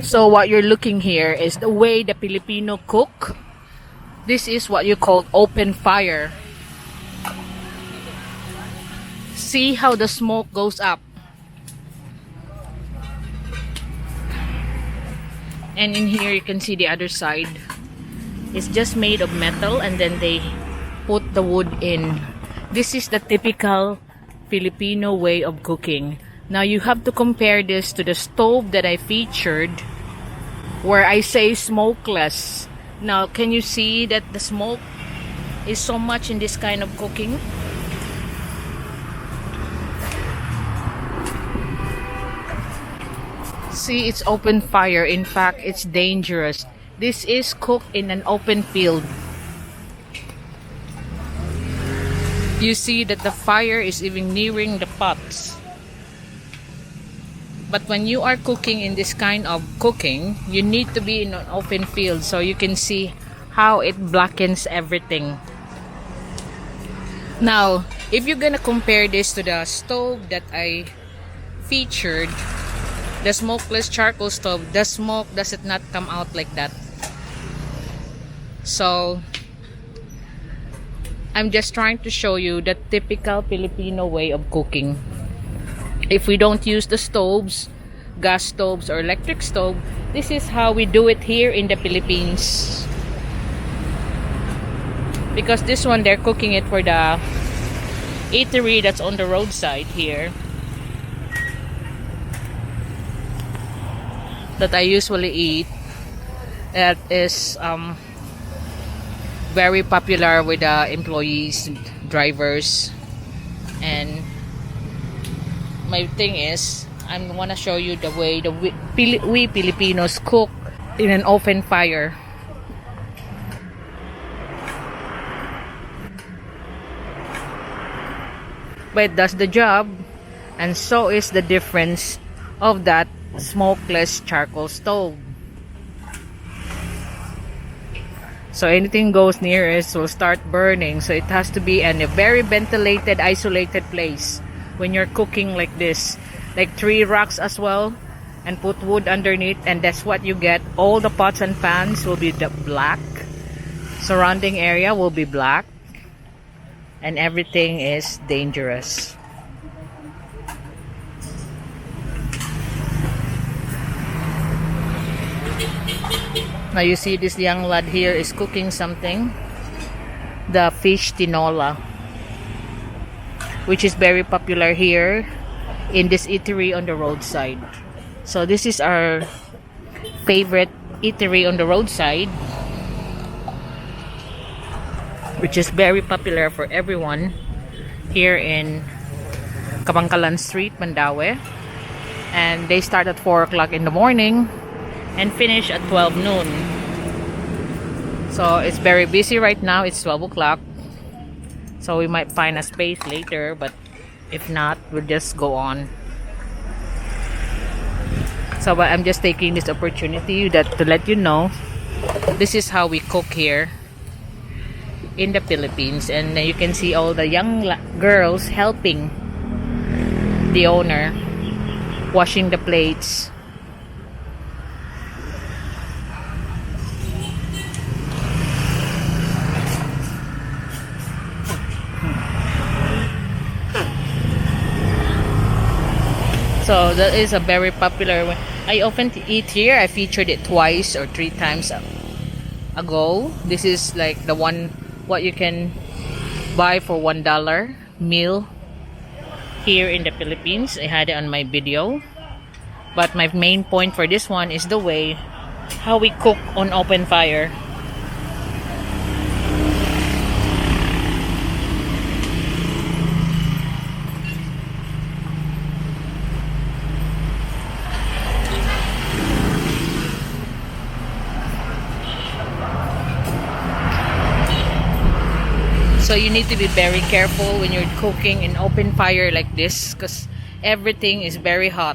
So what you're looking here is the way the Filipino cook. This is what you call open fire. See how the smoke goes up. And in here you can see the other side. It's just made of metal and then they put the wood in. This is the typical Filipino way of cooking. Now you have to compare this to the stove that I featured where I say smokeless. Now can you see that the smoke is so much in this kind of cooking? See, it's open fire. In fact, it's dangerous. This is cooked in an open field. You see that the fire is even nearing the pots. But when you are cooking in this kind of cooking, you need to be in an open field so you can see how it blackens everything. Now, if you're gonna compare this to the stove that I featured, the smokeless charcoal stove, the smoke does not come out like that. So I'm just trying to show you the typical Filipino way of cooking. If we don't use the stoves, gas stoves or electric stove, this is how we do it here in the Philippines. Because this one, they're cooking it for the eatery that's on the roadside here that I usually eat. That is very popular with the employees, drivers, and my thing is I want to show you the way we Filipinos cook in an open fire. But it does the job, and so is the difference of that smokeless charcoal stove. So anything goes near it will start burning. So it has to be in a very ventilated, isolated place when you're cooking like this. Like 3 racks as well, and put wood underneath, and that's what you get. All the pots and pans will be black. Surrounding area will be black. And everything is dangerous. Now you see this young lad here is cooking something. The fish tinola, which is very popular here in this eatery on the roadside. So this is our favorite eatery on the roadside, which is very popular for everyone here in Kabangkalan Street, Mandaue. And they start at 4 o'clock in the morning and finish at 12 noon. So it's very busy right now. It's 12 o'clock. So we might find a space later, but if not, we'll just go on. So but I'm just taking this opportunity to let you know this is how we cook here in the Philippines. And you can see all the young girls helping the owner washing the plates. So that is a very popular one. I often eat here. I featured it twice or 3 times ago. This is like the one what you can buy for $1 meal here in the Philippines. I had it on my video. But my main point for this one is the way how we cook on open fire. So you need to be very careful when you're cooking in open fire like this, because everything is very hot.